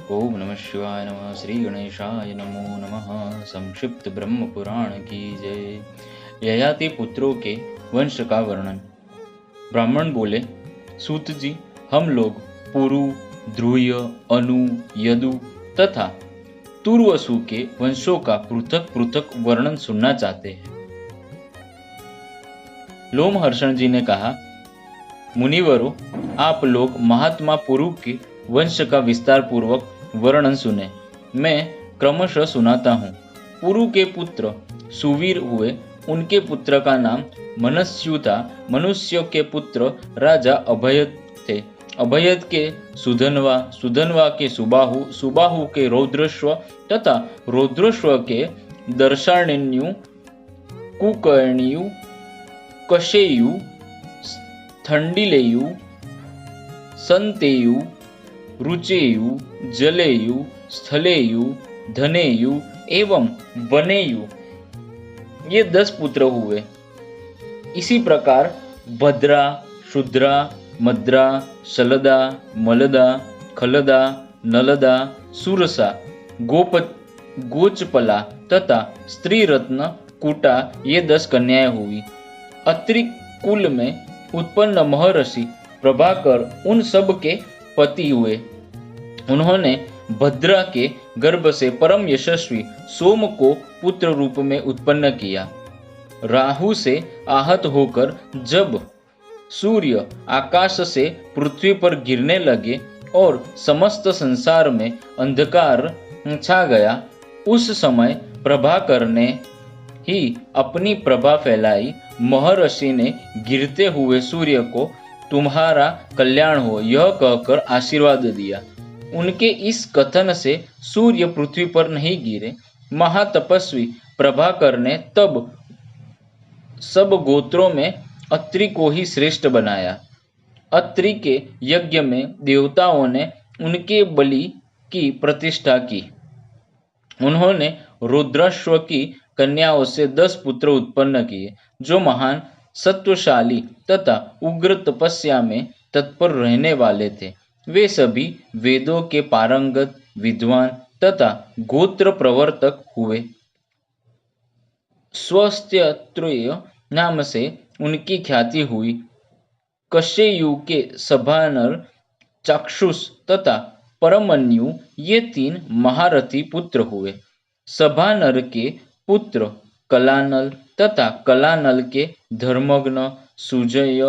ओम नमः शिवाय नमः। श्री गणेशाय नमो नमः। संक्षिप्त ब्रह्म पुराण की जय। ययाति पुत्रों के वंश का वर्णन। ब्राह्मण बोले, सूत जी, हम लोग पुरु, ध्रुय, अनु, यदु तथा तुर्वसु के वंशों का पृथक पृथक वर्णन सुनना चाहते हैं। लोमहर्षण जी ने कहा, मुनिवरों, आप लोग महात्मा पुरु के वंश का विस्तार पूर्वक वर्णन सुने। मैं क्रमशः सुनाता हूँ। पुरु के पुत्र सुवीर हुए। उनके पुत्र का नाम मनस्यु था। मनुष्य के पुत्र राजा अभयद थे। अभयद के सुधनवा, सुधनवा के सुबाहु, सुबाहु के रौद्रश्व तथा रौद्रश्व के दर्शाण्यु, कुकर्ण्यु, कशेयु, थंडिलेयु, संतेयु, रुचेयु, जलेयु, स्थलेयु, धनेयु एवं वनेयु, ये 10 पुत्र हुए। इसी प्रकार भद्रा, शुद्रा, मद्रा, शलदा, मलदा, खलदा, नलदा, सुरसा, गोचपला तथा स्त्री रत्न कुटा, ये 10 कन्याएं हुई। अत्रि कुल में उत्पन्न महर्षि प्रभाकर उन सब के पति हुए। उन्होंने भद्रा के गर्भ से परम यशस्वी सोम को पुत्र रूप में उत्पन्न किया। राहु से आहत होकर जब सूर्य आकाश से पृथ्वी पर गिरने लगे और समस्त संसार में अंधकार छा गया, उस समय प्रभाकर ने ही अपनी प्रभा फैलाई। महर्षि ने गिरते हुए सूर्य को तुम्हारा कल्याण हो यह कहकर आशीर्वाद दिया। उनके इस कथन से सूर्य पृथ्वी पर नहीं गिरे। महातपस्वी प्रभाकर ने तब सब गोत्रों में अत्रि को ही श्रेष्ठ बनाया। अत्रि के यज्ञ में देवताओं ने उनके बलि की प्रतिष्ठा की। उन्होंने रुद्राश्व की कन्याओं से 10 पुत्र उत्पन्न किए, जो महान, सत्वशाली तथा उग्र तपस्या में तत्पर रहने वाले थे। वे सभी वेदों के पारंगत, विद्वान तथा गोत्र प्रवर्तक हुए। स्वस्त्यत्रुय नाम से उनकी ख्याति हुई। कशेयु के सभानर, चाक्षुष तथा परमन्यु, ये 3 महारथी पुत्र हुए। सभानर के पुत्र कलानल तथा कलानल के धर्मग्न सुजय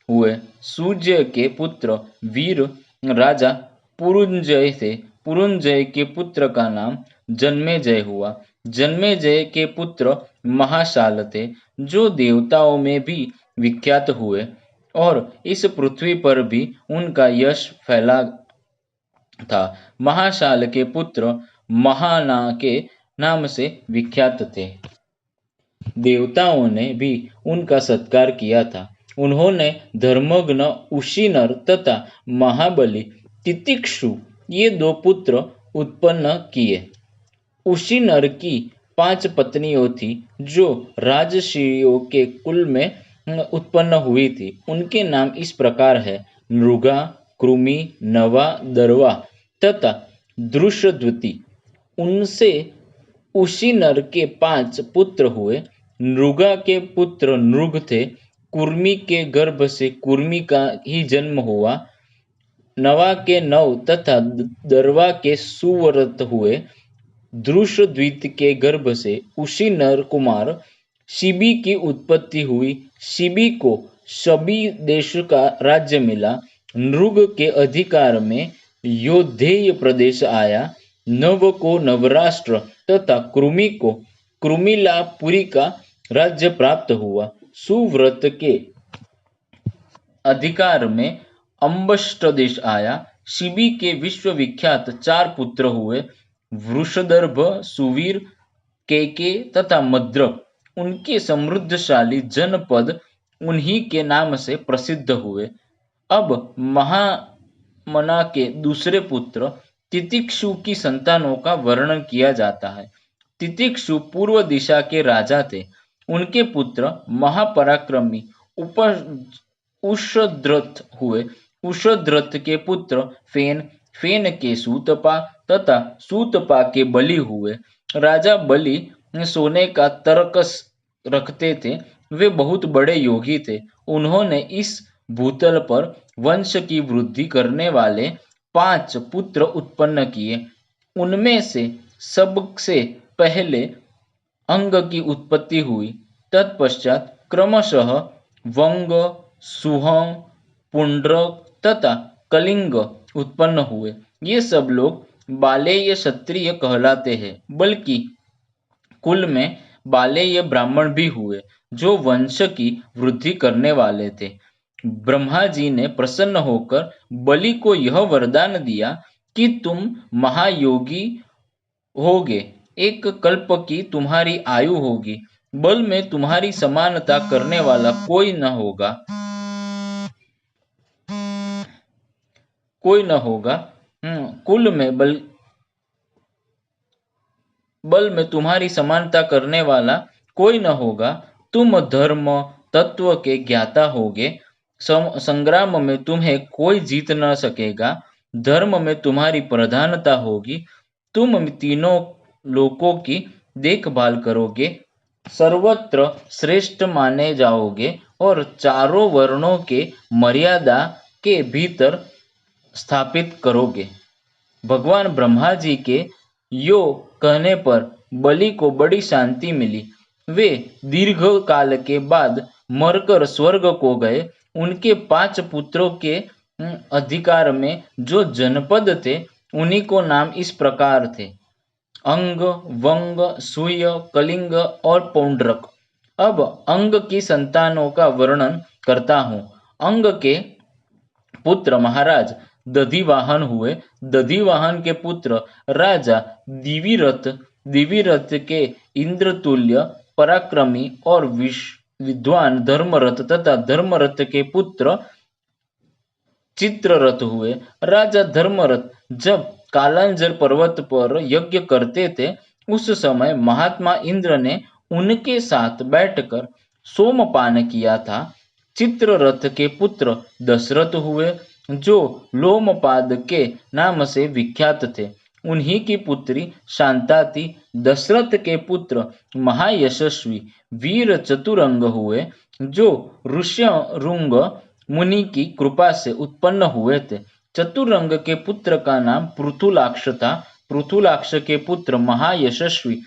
हुए। सुजय के पुत्र वीर राजा पुरुंजय थे। पुरुंजय के पुत्र का नाम जन्मेजय हुआ। जन्मेजय के पुत्र महाशाल थे, जो देवताओं में भी विख्यात हुए और इस पृथ्वी पर भी उनका यश फैला था। महाशाल के पुत्र महाना के नाम से विख्यात थे। देवताओं ने भी उनका सत्कार किया था। उन्होंने धर्मग्न उशीनर तथा महाबली तितिक्षु, ये 2 पुत्र उत्पन्न किए। उशीनर की 5 पत्नियों थी, जो राजर्षियों के कुल में उत्पन्न हुई थी। उनके नाम इस प्रकार है: नृगा, कृमि, नवा, दरवा तथा दृशद्वती। उनसे उशीनर के 5 पुत्र हुए। नृगा के पुत्र नृग थे। कुर्मी के गर्भ से कुर्मी का ही जन्म हुआ। नवा के 9 तथा दरवा के सुव्रत हुए। दृशद्वित के गर्भ से उशीनर कुमार शिबी की उत्पत्ति हुई। शिबी को शबी देश का राज्य मिला। नृग के अधिकार में योद्धेय प्रदेश आया। नव को नवराष्ट्र तथा कृमि को कृमिलापुरी का राज्य प्राप्त हुआ। सुव्रत के अधिकार में अम्बष्ट देश आया। शिबी के विश्वविख्यात 4 पुत्र हुए: वृषदर्भ, सुवीर, केके तथा मद्रक। उनके समृद्धशाली जनपद उन्हीं के नाम से प्रसिद्ध हुए। अब महामना के दूसरे पुत्र तितिक्षु की संतानों का वर्णन किया जाता है। तितिक्षु पूर्व दिशा के राजा थे। उनके पुत्र महापराक्रमी उषद्रथ हुए। उषद्रथ के पुत्र फेन, फेन के सूतपा तथा सूतपा के बलि हुए। राजा बलि सोने का तरकस रखते थे। वे बहुत बड़े योगी थे। उन्होंने इस भूतल पर वंश की वृद्धि करने वाले 5 पुत्र उत्पन्न किए। उनमें से सबसे पहले अंग की उत्पत्ति हुई। तत्पश्चात क्रमशः वंग, सुहम, पुंड्रक तथा कलिंग उत्पन्न हुए। ये सब लोग बालेय क्षत्रिय कहलाते हैं, बल्कि कुल में बालेय ब्राह्मण भी हुए, जो वंश की वृद्धि करने वाले थे। ब्रह्मा जी ने प्रसन्न होकर बलि को यह वरदान दिया कि तुम महायोगी होगे, एक कल्प की तुम्हारी आयु होगी, बल में तुम्हारी समानता करने वाला कोई न होगा, कोई न होगा। कुल में बल में तुम्हारी समानता करने वाला कोई न होगा। तुम धर्म तत्व के ज्ञाता होगे। संग्राम में तुम्हें कोई जीत न सकेगा। धर्म में तुम्हारी प्रधानता होगी। तुम तीनों लोकों की देखभाल करोगे, सर्वत्र श्रेष्ठ माने जाओगे और चारों वर्णों के मर्यादा के भीतर स्थापित करोगे। भगवान ब्रह्मा जी के यो कहने पर बलि को बड़ी शांति मिली। वे दीर्घ काल के बाद मरकर स्वर्ग को गए। उनके 5 पुत्रों के अधिकार में जो जनपद थे, उन्हीं को नाम इस प्रकार थे: अंग, वंग, सूय, कलिंग और पौंड्रक। अब अंग की संतानों का वर्णन करता हूँ। अंग के पुत्र महाराज दधिवाहन हुए। दधिवाहन के पुत्र राजा दिविरथ, दिविरथ के इंद्रतुल्य पराक्रमी और विद्वान धर्मरथ तथा धर्मरथ के पुत्र चित्ररथ हुए। राजा धर्मरथ जब कालांजर पर्वत पर यज्ञ करते थे, उस समय महात्मा इंद्र ने उनके साथ बैठकर सोमपान किया था। चित्ररथ के पुत्र दशरथ हुए, जो लोमपाद के नाम से विख्यात थे। उन्हीं की पुत्री शांता थी। दशरथ के पुत्र महायशस्वी वीर चतुरंग हुए, जो ऋष्यशृंग मुनि की कृपा से उत्पन्न हुए थे। चतुरंग के पुत्र का नाम पृथुलाक्ष था। पृथुलाक्ष के पुत्र महायशस्वी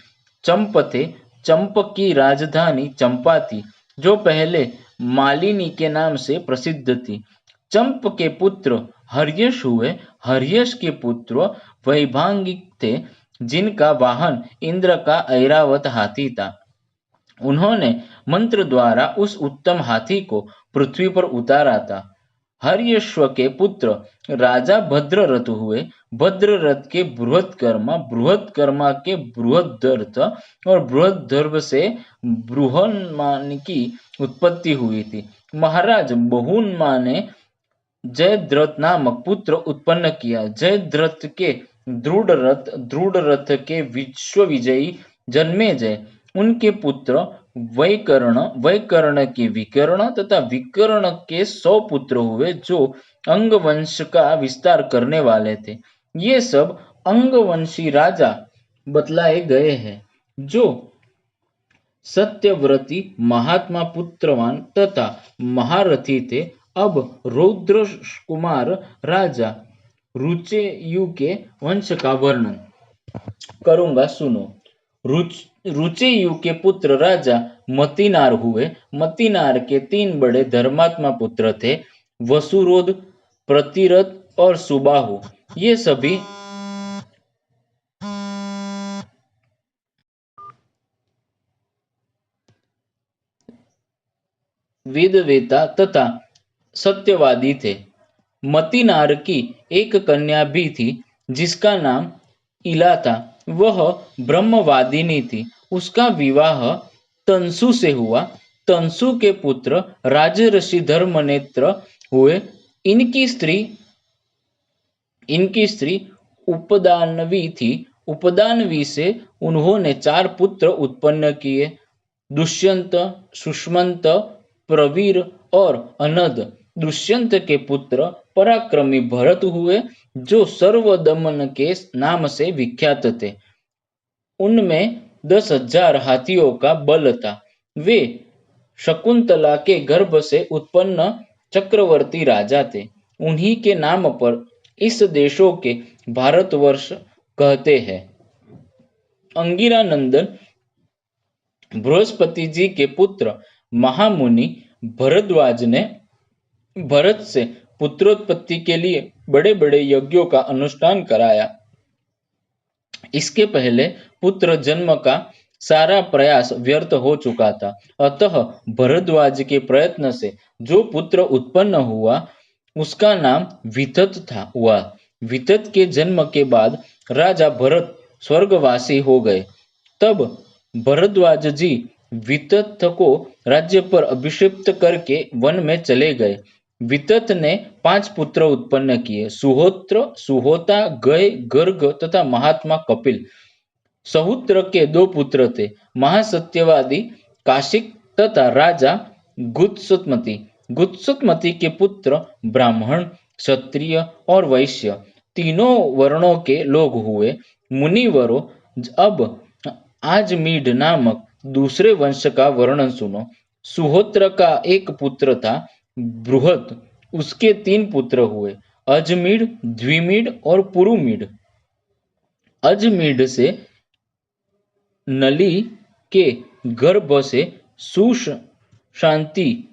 चंप थे। चंप की राजधानी चंपा थी, जो पहले मालिनी के नाम से प्रसिद्ध थी। चंप के पुत्र हर्यश हुए। हर्यश के पुत्र वैभांगिक थे, जिनका वाहन इंद्र का ऐरावत हाथी था। उन्होंने मंत्र द्वारा उस उत्तम हाथी को पृथ्वी पर उतारा था। हर्यश्व के पुत्र राजा भद्ररथ हुए। भद्ररथ के बृहत्कर्मा, बृहत्कर्मा के बृहद्रथ और बृहद्रथ से बृहन्मान की उत्पत्ति हुई थी। महाराज बहुन्मा ने जयद्रथ नामक पुत्र उत्पन्न किया। जयद्रथ के दृढ़रथ, दृढ़रथ के विश्वविजयी जन्मेजय, उनके पुत्र वैकर्ण, वैकर्ण के विकर्ण तथा विकर्ण के 100 पुत्र हुए, जो अंगवंश का विस्तार करने वाले थे। ये सब अंगवंशी राजा बतलाए गए हैं, जो सत्यव्रती, महात्मा, पुत्रवान तथा महारथी थे। अब रौद्र कुमार राजा रुचेयु के वंश का वर्णन करूंगा, सुनो। रुचेयु के पुत्र राजा मतिनार हुए। मतिनार के 3 बड़े धर्मात्मा पुत्र थे: वसुरोध, प्रतिरथ और सुबाहु। ये सभी वेदवेता तथा सत्यवादी थे। मतिनार की एक कन्या भी थी, जिसका नाम इला था। वह ब्रह्मवादिनी थी। उसका विवाह तंसु से हुआ। तंसु के पुत्र राजर्षि धर्मनेत्र हुए। इनकी स्त्री उपदानवी थी। उपदानवी से उन्होंने 4 पुत्र उत्पन्न किए: दुष्यंत, सुष्मंत, प्रवीर और अनद। दुष्यंत के पुत्र पराक्रमी भरत हुए, जो सर्वदमन के नाम से विख्यात थे। उनमें 10,000 हाथियों का बल था। वे शकुंतला के गर्भ से उत्पन्न चक्रवर्ती राजा थे। उन्हीं के नाम पर इस देशों के भारतवर्ष कहते हैं। अंगिरा नंदन बृहस्पति जी के पुत्र महामुनि भरद्वाज ने भरत से पुत्रोत्पत्ति के लिए बड़े बड़े यज्ञों का अनुष्ठान कराया। इसके पहले पुत्र जन्म का सारा प्रयास व्यर्थ हो चुका था। अतः भरद्वाज के प्रयत्न से जो पुत्र उत्पन्न हुआ उसका नाम वितत हुआ। वितत के जन्म के बाद राजा भरत स्वर्गवासी हो गए। तब भरद्वाज जी वितत को राज्य पर अभिषिक्त करके वन में चले गए। वितत ने 5 पुत्र उत्पन्न किए, सुहोत्र, सुहोता, गय, गर्ग तथा महात्मा कपिल। सहुत्र के 2 पुत्र थे, महासत्यवादी काशिक तथा राजा गुत्सुतमती। गुत्सुतमती के पुत्र ब्राह्मण, क्षत्रिय और वैश्य तीनों वर्णों के लोग हुए। मुनिवरों, अब आजमीड नामक दूसरे वंश का वर्णन सुनो। सुहोत्र का एक पुत्र था बृहत, उसके 3 पुत्र हुए, अजमीड, द्विमीड और पुरुमीड। अजमीड से नली के गर्भ से सुशांति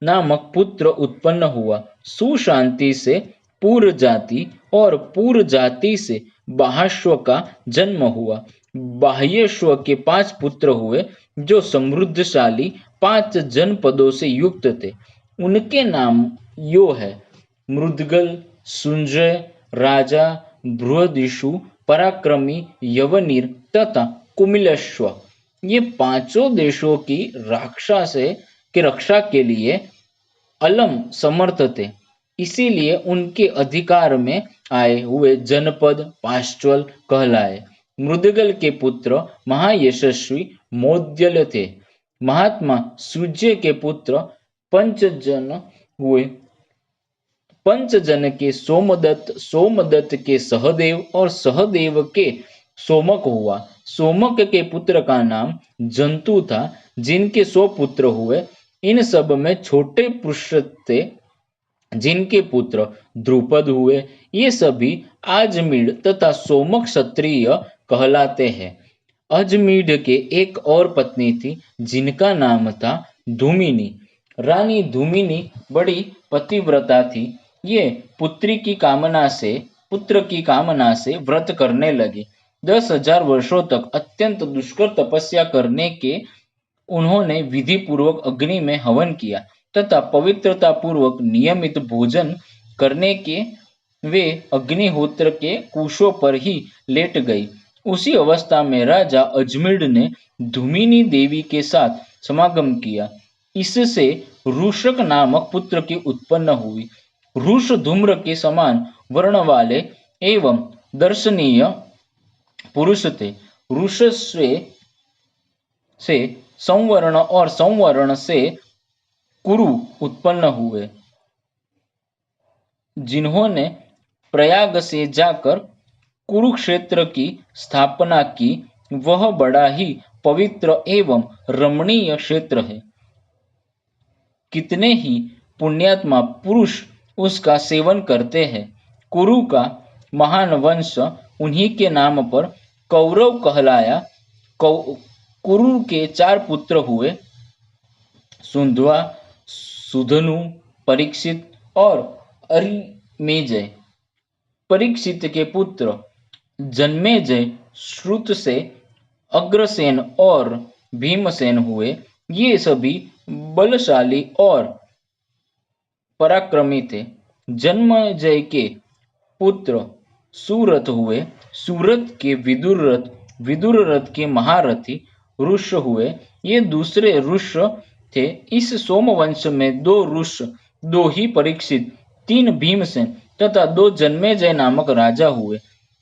नामक पुत्र उत्पन्न हुआ। सुशांति से पूर जाति और पूर जाति से बाह्यश्व का जन्म हुआ। बाह्यश्व के 5 पुत्र हुए, जो समृद्धशाली 5 जनपदों से युक्त थे। उनके नाम यो है: मृदगल, सुंजय, राजा, बृहदिषु, पराक्रमी, यवनीर तथा कुमिलश्व। ये 5 देशों की रक्षा के लिए अलम समर्थ थे। इसीलिए उनके अधिकार में आए हुए जनपद पांचल कहलाए। मृदगल के पुत्र महायशस्वी मौद्गल्य थे। महात्मा सूर्य के पुत्र पंचजन हुए। पंचजन के सोमदत्त, सोमदत्त के सहदेव और सहदेव के सोमक हुआ। सोमक के पुत्र का नाम जंतु था, जिनके 100 पुत्र हुए। इन सब में छोटे पुरुष थे, जिनके पुत्र द्रुपद हुए। ये सभी आजमीड तथा सोमक क्षत्रिय कहलाते हैं। अजमीड के एक और पत्नी थी, जिनका नाम था धूमिनी। रानी धूमिनी बड़ी पतिव्रता थी। ये पुत्र की कामना से व्रत करने लगी। 10,000 वर्षों तक अत्यंत दुष्कर तपस्या करने के उन्होंने विधि पूर्वक अग्नि में हवन किया तथा पवित्रता पूर्वक नियमित भोजन करने के वे अग्निहोत्र के कुशों पर ही लेट गई। उसी अवस्था में राजा अजमीड ने धूमिनी देवी के साथ समागम किया। इससे रूषक नामक पुत्र की उत्पन्न हुई। रूष धूम्र के समान वर्ण वाले एवं दर्शनीय पुरुष थे। रूष से संवर्ण और संवर्ण से कुरु उत्पन्न हुए, जिन्होंने प्रयाग से जाकर कुरुक्षेत्र की स्थापना की। वह बड़ा ही पवित्र एवं रमणीय क्षेत्र है। कितने ही पुण्यात्मा पुरुष उसका सेवन करते हैं। कुरु का महान वंश उन्हीं के नाम पर कौरव कहलाया। कुरु के 4 पुत्र हुए, सुंधवा, सुधनु, परीक्षित और अरिमेजय। परीक्षित के पुत्र जन्मेजय श्रुत से अग्रसेन और भीमसेन हुए। ये सभी बलशाली और पराक्रमी थे। जन्मेजय के पुत्र सुरथ हुए। सुरथ के विदुरथ, विदुरथ के महारथी ऋष हुए। ये दूसरे ऋष थे। इस सोमवंश में 2 ऋष, 2 ही परीक्षित, 3 भीमसेन तथा 2 जन्मेजय नामक राजा हुए।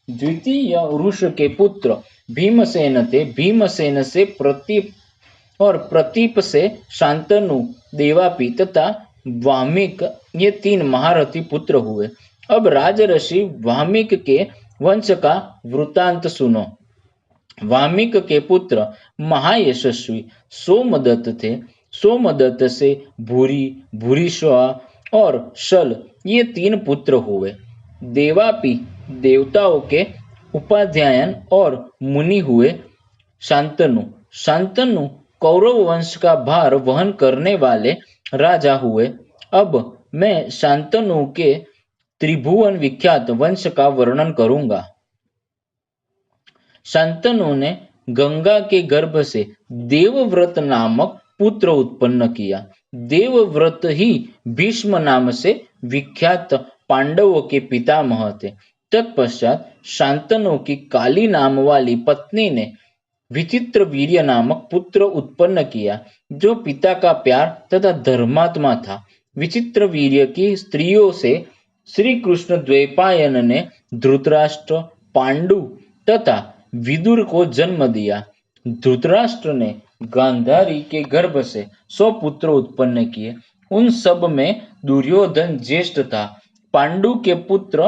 द्वितीय ऋष के पुत्र भीमसेन थे। भीमसेन से प्रतीप और प्रतीप से शांतनु, देवापी तथा वाल्मीकि, ये 3 महारथी पुत्र हुए। अब राजर्षि वाल्मीकि के वंश का वृतांत सुनो। वाल्मीकि के पुत्र महायशस्वी सोमदत्त थे। सोमदत्त से भूरि, भूरिश्रवा और शल, ये 3 पुत्र हुए। देवापि, देवताओं के उपाध्यायन और मुनि हुए। शांतनु, शांतनु कौरव वंश का भार वहन करने वाले राजा हुए। अब मैं शांतनु के त्रिभुवन विख्यात वंश का वर्णन करूंगा। शांतनु ने गंगा के गर्भ से देवव्रत नामक पुत्र उत्पन्न किया। देवव्रत ही भीष्म नाम से विख्यात पांडवों के पितामह थे। तत्पश्चात शांतनु की काली नाम वाली पत्नी ने विचित्र वीर्य नामक पुत्र उत्पन्न किया, जो पिता का प्यार तथा धर्मात्मा था। विचित्र वीर्य की स्त्रियों से श्री कृष्ण द्वैपायन ने धृतराष्ट्र, पांडु तथा विदुर को जन्म दिया। धृतराष्ट्र ने गांधारी के गर्भ से 100 पुत्र उत्पन्न किए। उन सब में दुर्योधन ज्येष्ठ था। पांडु के पुत्र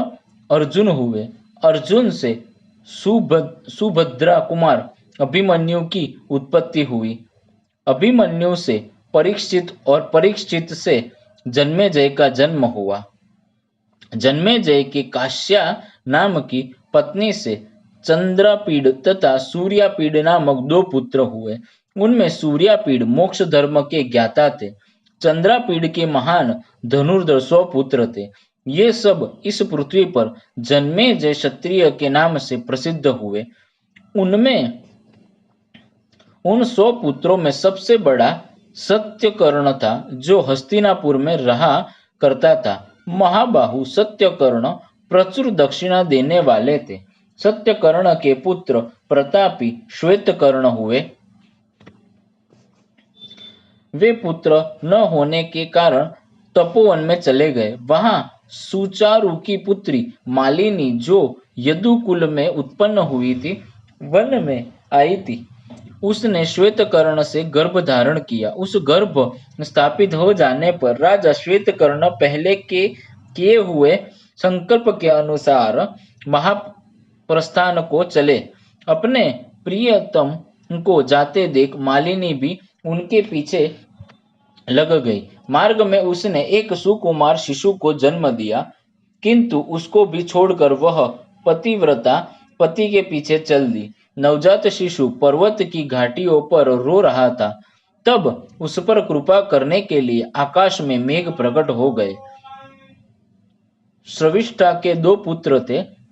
अर्जुन हुए। अर्जुन से सुभद्रा कुमार अभिमन्यु की उत्पत्ति हुई। अभिमन्यु से परीक्षित और परीक्षित से जन्मेजय का जन्म हुआ। जन्मेजय के काश्या नाम की पत्नी से चंद्रापीड़ तथा सूर्यापीड़ नामक 2 पुत्र हुए। उनमें सूर्यापीड़ मोक्ष धर्म के ज्ञाता थे। चंद्रापीड़ के महान धनुर्धर 100 पुत्र थे। ये सब इस पृथ्वी पर जन्मेजय क्षत्रिय के नाम से प्रसिद्ध हुए। उनमें उन 100 पुत्रों में सबसे बड़ा सत्यकर्ण था, जो हस्तिनापुर में रहा करता था। महाबाहु सत्यकर्ण प्रचुर दक्षिणा देने वाले थे। सत्यकर्ण के पुत्र प्रतापी श्वेतकर्ण हुए। वे पुत्र न होने के कारण तपोवन में चले गए। वहां सुचारु की पुत्री मालिनी, जो यदुकुल में उत्पन्न हुई थी, वन में आई थी। उसने श्वेतकर्ण से गर्भ धारण किया। उस गर्भ स्थापित हो जाने पर राजा श्वेतकर्ण पहले के किए हुए संकल्प के अनुसार महाप्रस्थान को चले। अपने प्रियतम को जाते देख मालिनी भी उनके पीछे लग गई। मार्ग में उसने एक सुकुमार शिशु को जन्म दिया, किंतु उसको भी छोड़कर वह पतिव्रता पति के पीछे चल दी। नवजात शिशु पर्वत की घाटियों पर रो रहा था। तब उस पर कृपा करने के लिए आकाश में मेघ प्रकट हो गए। श्रविष्ठा के 2 पुत्र थे,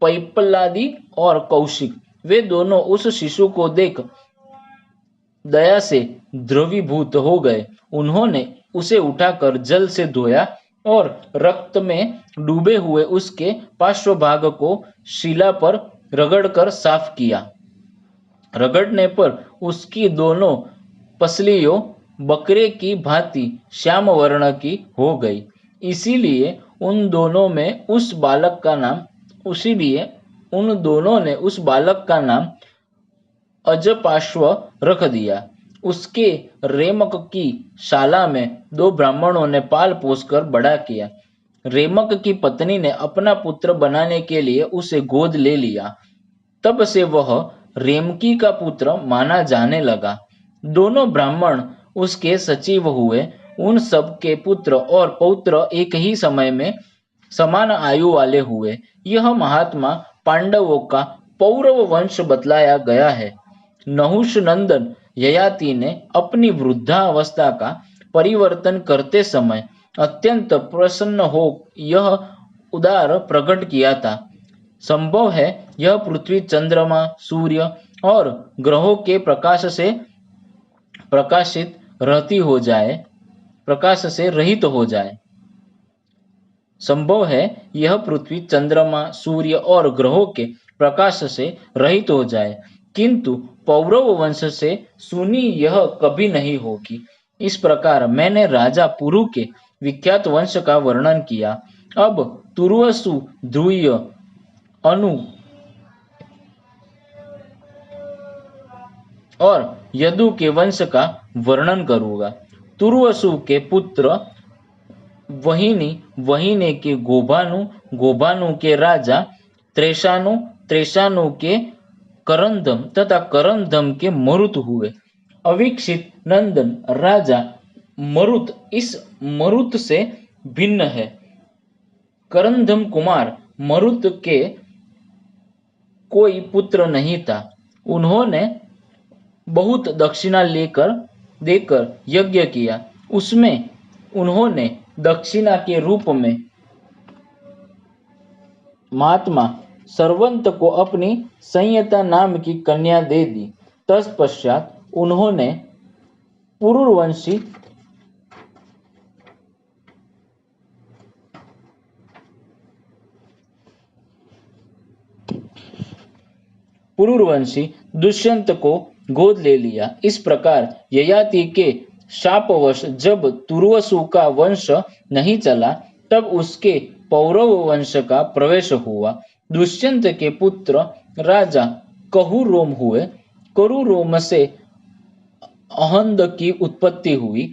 पैपलादी और कौशिक। वे दोनों उस शिशु को देख दया से द्रवीभूत हो गए। उन्होंने उसे उठाकर जल से धोया और रक्त में डूबे हुए उसके पार्श्वभाग को शिला पर रगड़कर साफ किया। रगड़ने पर उसकी दोनों पसलियों बकरे की भांति श्याम वर्ण की हो गई। इसीलिए उन दोनों ने उस बालक का नाम अजपाश्व रख दिया। उसके रेमक की शाला में 2 ब्राह्मणों ने पाल पोसकर बड़ा किया। रेमक की पत्नी ने अपना पुत्र बनाने के लिए उसे गोद ले लिया। तब से वह रेमकी का पुत्र माना जाने लगा। दोनों ब्राह्मण उसके सचिव हुए। उन सब के पुत्र और पौत्र एक ही समय में समान आयु वाले हुए। यह महात्मा पांडवों का पौरव वंश बतलाया गया है। नहुष नंदन ययाति ने अपनी वृद्धावस्था का परिवर्तन करते समय अत्यंत प्रसन्न हो यह उदार प्रकट किया था। संभव है यह पृथ्वी, चंद्रमा, सूर्य और ग्रहों के प्रकाश से रहित हो जाए। संभव है यह पृथ्वी, चंद्रमा, सूर्य और ग्रहों के प्रकाश से रहित हो जाए, किंतु पौरव वंश से सुनी यह कभी नहीं होगी। इस प्रकार मैंने राजा पुरु के विख्यात वंश का वर्णन किया। अब तुर्वसु, ध्रुय, अनु और यदु के वंश का वर्णन करूंगा। तुर्वसु के पुत्र वहिनी, वहिनी के गोभानु, गोभानु के राजा त्रेशानु, त्रेशानु के करंदम तथा करंदम के मरुत हुए। अविकसित नंदन राजा मरुत इस मरुत से भिन्न है। करंदम कुमार मरुत के कोई पुत्र नहीं था। उन्होंने बहुत दक्षिणा देकर यज्ञ किया। उसमें उन्होंने दक्षिणा के रूप में महात्मा सर्वंत को अपनी संयता नाम की कन्या दे दी। तत्पश्चात उन्होंने पुरुवंशी दुष्यंत को गोद ले लिया। इस प्रकार ययाति के शापवश जब तुर्वसु का वंश नहीं चला, तब उसके पौरव वंश का प्रवेश हुआ। दुष्यंत के पुत्र राजा कहुरोम हुए। करुरोम से अहंद की उत्पत्ति हुई।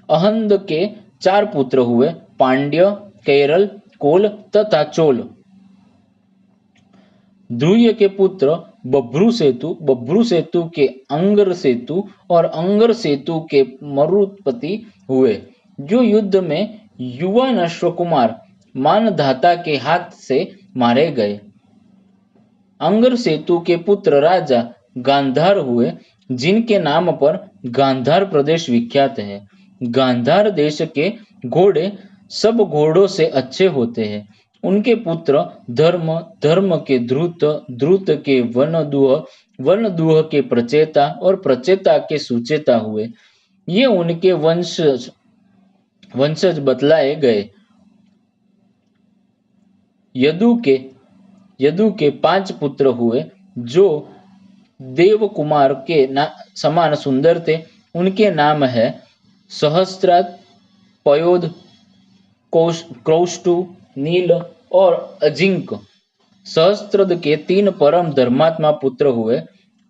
अहंद के 4 पुत्र हुए, पांड्य, केरल, कोल तथा चोल। ध्रुय के पुत्र बभ्रू सेतु, बभ्रू सेतु के अंगर सेतु और अंगर सेतु के मरुत्पति हुए, जो युद्ध में युवा अश्वकुमार मानधाता के हाथ से मारे गए। अंगर सेतु के पुत्र राजा गांधार हुए, जिनके नाम पर गांधार प्रदेश विख्यात है। गांधार देश के घोड़े सब घोड़ों से अच्छे होते हैं। उनके पुत्र धर्म, धर्म के ध्रुत, ध्रुत के वनदुह, वनदुह के प्रचेता और प्रचेता के सुचेता हुए। ये उनके वंशज बतलाए गए। यदु के 5 पुत्र हुए, जो देव कुमार के समान सुंदर थे। उनके नाम है सहस्त्रात, पयोध, क्रौष्टु, नील और अजिंक। सहस्त्रद के 3 परम धर्मात्मा पुत्र हुए,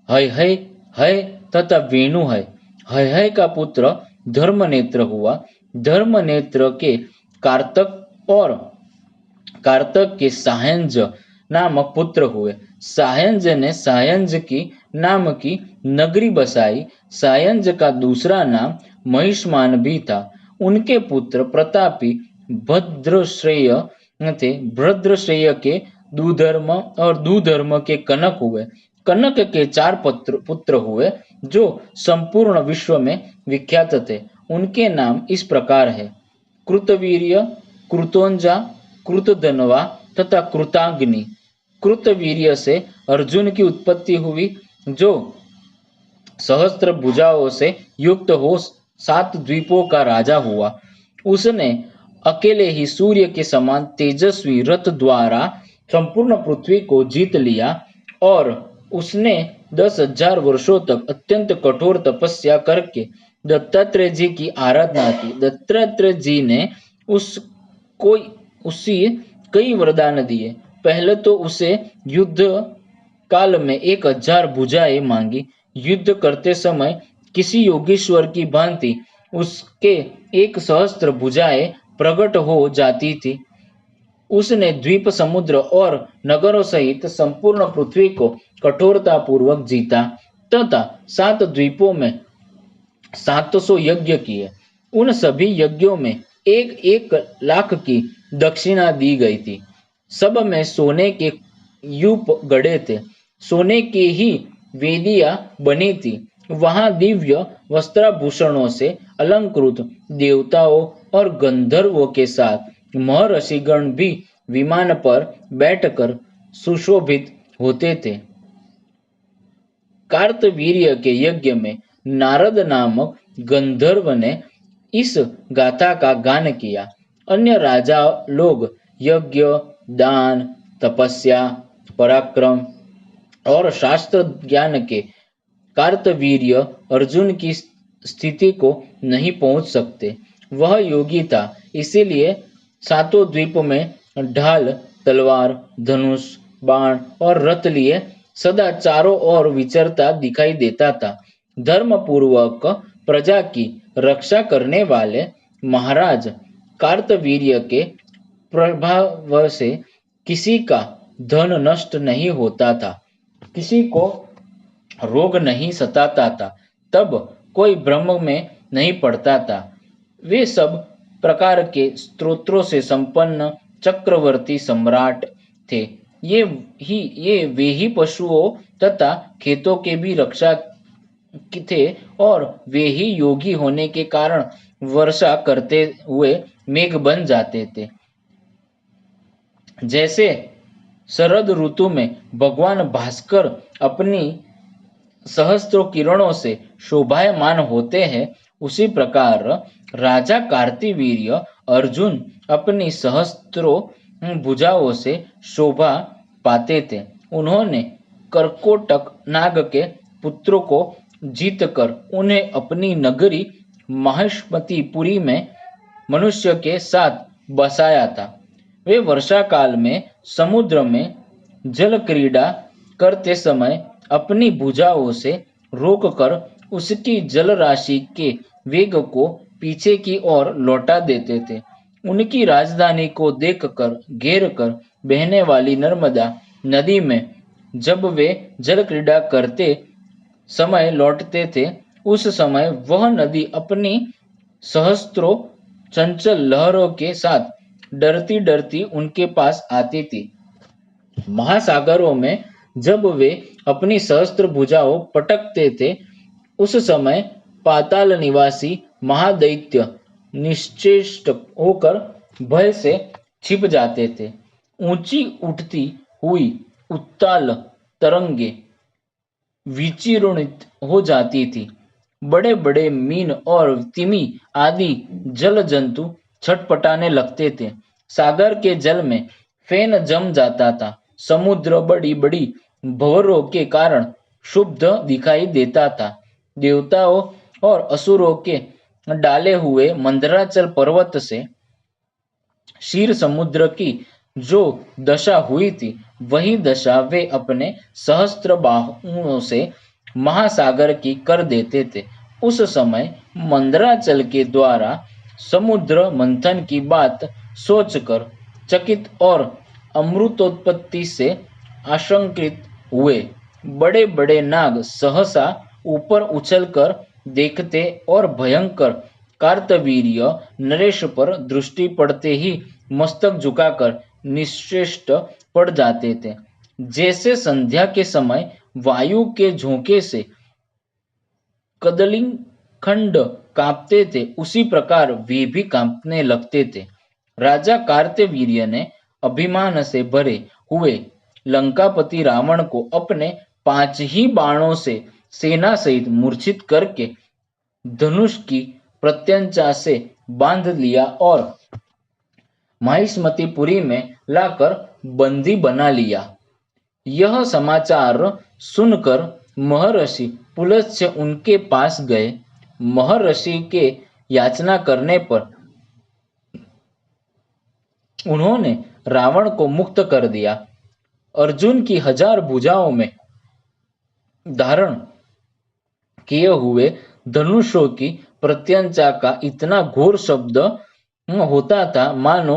हय तथा वेणु है। हय का पुत्र धर्मनेत्र हुआ। धर्मनेत्र के कार्तक और कार्तक के सायंज नामक पुत्र हुए। सायंज ने सायंज की नाम की नगरी बसाई। सायंज का दूसरा नाम महिष्मान भी था। उनके पुत्र प्रतापी भद्रश्रेय थे। भद्रश्रेय के दुधर्म और दुधर्म के कनक हुए। कनक के 4 पुत्र हुए, जो संपूर्ण विश्व में विख्यात थे। उनके नाम इस प्रकार है: कृतवीर्य, कृतोंजा, कृतधनवा तथा कृताग्नि। कृतवीर्य से अर्जुन की उत्पत्ति हुई, जो सहस्त्र भुजाओं से युक्त हो 7 द्वीपों का राजा हुआ। उसने अकेले ही सूर्य के समान तेजस्वी रथ द्वारा संपूर्ण पृथ्वी को जीत लिया, और उसने 10,000 वर्षों तक अत्यंत कठोर तपस्या करके दत्तात्रेय जी की आराधना की। दत्तात्रेय जी ने उसी कई वरदान दिए। पहले तो उसे युद्ध काल में 1,000 भुजाएं मांगी। युद्ध करते समय किसी योगेश्वर की भांति उसके 1 सहस्त्र भुजाएं प्रकट हो जाती थी। उसने द्वीप, समुद्र और नगरों सहित संपूर्ण पृथ्वी को कठोरता पूर्वक जीता तथा 7 द्वीपों में 700 यज्ञ किए। उन सभी यज्ञों में 1-1 लाख की दक्षिणा दी गई थी। सब में सोने के यूप गड़े थे। सोने की ही वेदियां बनी थी। वहां दिव्य वस्त्राभूषणों से अलंकृत देवताओं और गंधर्वों के साथ महर्षिगण भी विमान पर बैठकर सुशोभित होते थे। कार्तवीर्य के यज्ञ में नारद नामक गंधर्व ने इस गाथा का गान किया। अन्य राजा लोग यज्ञ, दान, तपस्या, पराक्रम और शास्त्र ज्ञान के कार्तवीर्य अर्जुन की स्थिति को नहीं पहुंच सकते। वह योगी था, इसीलिए 7 द्वीप में ढाल, तलवार, धनुष, बाण और रथ लिए सदा चारों ओर विचरता दिखाई देता था। धर्म पूर्वक प्रजा की रक्षा करने वाले महाराज कार्तवीर्य के प्रभाव से किसी का धन नष्ट नहीं होता था, किसी को रोग नहीं सताता था, तब कोई भ्रम में नहीं पड़ता था। वे सब प्रकार के स्त्रोत्रों से संपन्न चक्रवर्ती सम्राट थे। ये वे ही पशुओं तथा खेतों के भी रक्षा थे और वे ही योगी होने के कारण वर्षा करते हुए मेघ बन जाते थे। जैसे शरद ऋतु में भगवान भास्कर अपनी सहस्त्रों किरणों से शोभायमान होते हैं, उसी प्रकार राजा कार्तिवीर्य अर्जुन अपनी सहस्त्रों भुजाओं से शोभा पाते थे। उन्होंने कर्कोटक नाग के पुत्रों को जीतकर उन्हें अपनी नगरी माहिष्मतिपुरी में मनुष्य के साथ बसाया था। वे वर्षा काल में समुद्र में जल क्रीड़ा करते समय अपनी भुजाओं से रोककर उसकी जल राशि के वेग को पीछे की ओर लौटा देते थे। उनकी राजधानी को देखकर घेर कर बहने वाली नर्मदा नदी में जब वे जल क्रीड़ा करते समय लौटते थे, उस समय वह नदी अपनी सहस्त्रों चंचल लहरों के साथ डरती डरती उनके पास आती थी। महासागरों में जब वे अपनी सहस्त्र भुजाओं पटकते थे, उस समय पाताल निवासी महादैत्य निश्चेष्ट होकर भय से छिप जाते थे। ऊंची उठती हुई उत्ताल तरंगे विचीर्णित हो जाती थी। बड़े बड़े मीन और तिमी आदि जल जंतु छटपटाने लगते थे। सागर के जल में फेन जम जाता था। समुद्र बड़ी बड़ी भंवरों के कारण शुद्ध दिखाई देता था। देवताओं और असुरों के डाले हुए मंदराचल पर्वत से क्षीर समुद्र की जो दशा हुई थी, वही दशा वे अपने सहस्त्र बाहुओं से महासागर की कर देते थे। उस समय मंदराचल के द्वारा समुद्र मंथन की बात सोचकर चकित और अमृतोत्पत्ति से आशंकित हुए बड़े बड़े नाग सहसा ऊपर उछलकर देखते और भयंकर कार्तवीर्य नरेश पर दृष्टि पड़ते ही मस्तक झुकाकर निश्चेष्ट पड़ जाते थे। जैसे संध्या के समय वायु के झोंके से कदलिंग खंड कांपते थे, उसी प्रकार वे भी कांपने लगते थे। राजा कार्तवीर्य ने अभिमान से भरे हुए लंकापति रावण को अपने 5 ही बाणों से सेना सहित मूर्छित करके धनुष की प्रत्यंचा से बांध लिया और माहिष्मतिपुरी में लाकर बंदी बना लिया। यह समाचार सुनकर महर्षि पुलत्स्य उनके पास गए। महर्षि के याचना करने पर उन्होंने रावण को मुक्त कर दिया। अर्जुन की 1000 भुजाओं में धारण किए हुए धनुषों की प्रत्यंचा का इतना घोर शब्द होता था, मानो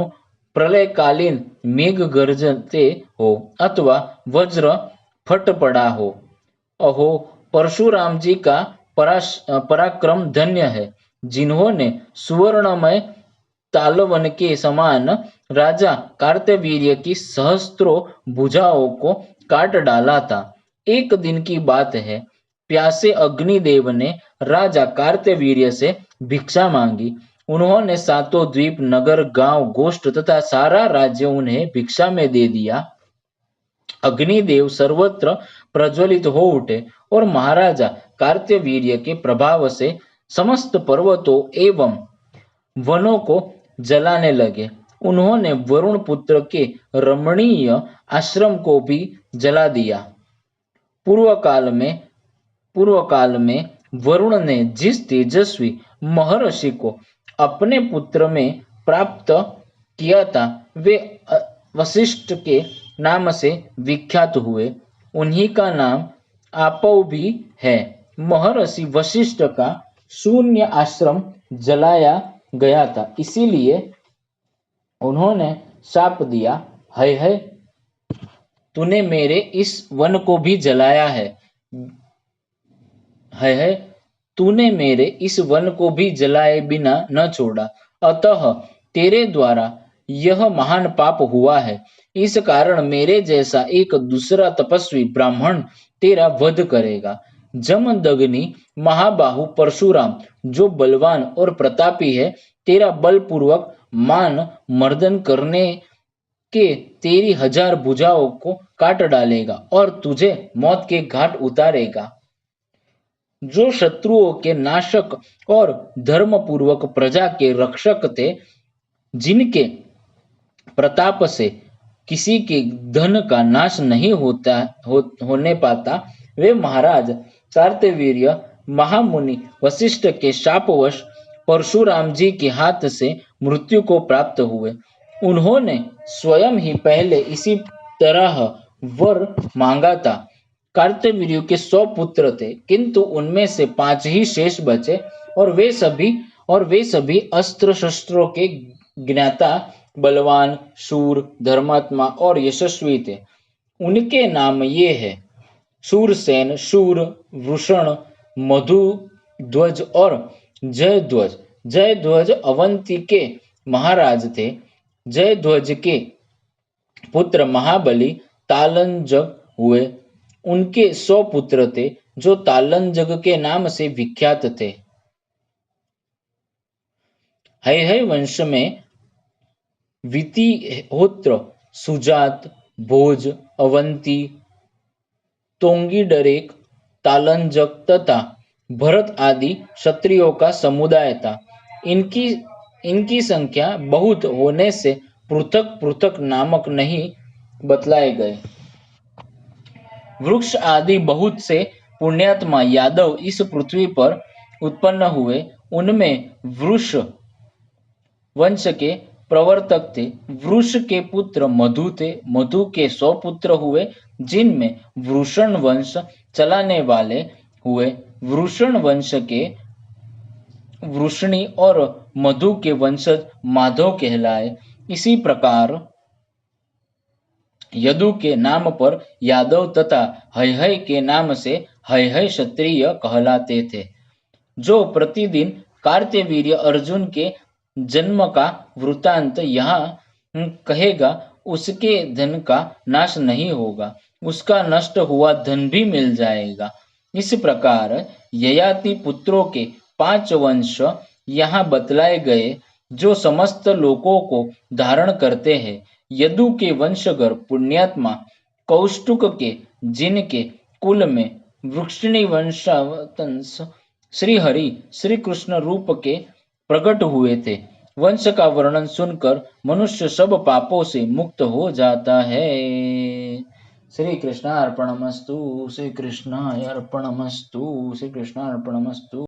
प्रलयकालीन मेघ गर्जते हो अथवा वज्र फट पड़ा हो। अहो, परशुराम जी का पराक्रम धन्य है, जिन्होंने सुवर्णमय तालवन के समान राजा कार्तवीर्य की सहस्त्रों भुजाओं को काट डाला था। एक दिन की बात है, प्यासे अग्निदेव ने राजा कार्तवीर्य से भिक्षा मांगी। उन्होंने सातों द्वीप, नगर, गांव, गोष्ठ तथा सारा राज्य उन्हें भिक्षा में दे दिया। अग्निदेव सर्वत्र प्रज्वलित हो उठे और महाराजा कार्तवीर्य के प्रभाव से समस्त पर्वतों एवं वनों को जलाने लगे। उन्होंने वरुण पुत्र के रमणीय आश्रम को भी जला दिया। पूर्व काल में वरुण ने जिस तेजस्वी महर्षि को अपने पुत्र में प्राप्त किया था, वे वशिष्ठ के नाम से विख्यात हुए। उन्हीं का नाम आपौ भी है। महर्षि वशिष्ठ का शून्य आश्रम जलाया गया था, इसीलिए उन्होंने शाप दिया, है तूने मेरे इस वन को भी जलाया है तूने मेरे इस वन को भी जलाए बिना न छोड़ा, अतः तेरे द्वारा यह महान पाप हुआ है। इस कारण मेरे जैसा एक दूसरा तपस्वी ब्राह्मण तेरा वध करेगा। जमदग्नि महाबाहु परशुराम जो बलवान और प्रतापी है, तेरा बलपूर्वक मान मर्दन करने के तेरी 1000 भुजाओं को काट डालेगा और तुझे मौत के घाट उतारेगा। जो शत्रुओं के नाशक और धर्मपूर्वक प्रजा के रक्षक थे, जिनके प्रताप से किसी के धन का नाश नहीं होने पाता, वे महाराज कार्तवीर्य महामुनि वशिष्ठ के शापवश परशुराम जी के हाथ से मृत्यु को प्राप्त हुए। उन्होंने स्वयं ही पहले इसी तरह वर मांगा था। कार्तवीर्य के 100 पुत्र थे, किंतु उनमें से 5 ही शेष बचे और वे सभी अस्त्र शस्त्रों के ज्ञाता, बलवान, शूर, धर्मात्मा और यशस्वी थे। उनके नाम ये है: शूरसेन, शूर, वृषण, मधु ध्वज और जयध्वज। जयध्वज अवंती के महाराज थे। जयध्वज के पुत्र महाबली तालंजक हुए। उनके 100 पुत्र थे, जो तालंजक के नाम से विख्यात थे। है वंश में वितिहोत्र, सुजात, भोज, अवंती, तोंगीडरेक, तालंजक तथा भरत आदि क्षत्रियों का समुदाय था। इनकी संख्या बहुत होने से पृथक पृथक नामक नहीं बतलाए गए। वृक्ष आदि बहुत से पुण्यात्मा यादव इस पृथ्वी पर उत्पन्न हुए। उनमें वृष वंश के प्रवर्तक थे। वृष के पुत्र मधु थे। मधु के 100 पुत्र हुए, जिनमें वृषण वंश चलाने वाले हुए। वृषण वंश के वृषणी और मधु के वंशज माधव कहलाए। इसी प्रकार यदु के नाम पर यादव तथा है के नाम से है क्षत्रिय कहलाते थे। जो प्रतिदिन कार्तवीर्य अर्जुन के जन्म का वृतांत यहाँ कहेगा, उसके धन का नाश नहीं होगा, उसका नष्ट हुआ धन भी मिल जाएगा। इस प्रकार ययाति पुत्रों के 5 वंश यहाँ बतलाए गए, जो समस्त लोकों को धारण करते हैं। यदु के वंशगर पुण्यात्मा कौष्टुक के, जिनके कुल में वृक्षिणी वंशावतंस श्री हरि श्री कृष्ण रूप के प्रकट हुए थे। वंश का वर्णन सुनकर मनुष्य सब पापों से मुक्त हो जाता है। श्री कृष्णार्पणमस्तु, श्री कृष्णाय अर्पणमस्तु, श्री कृष्णार्पणमस्तु।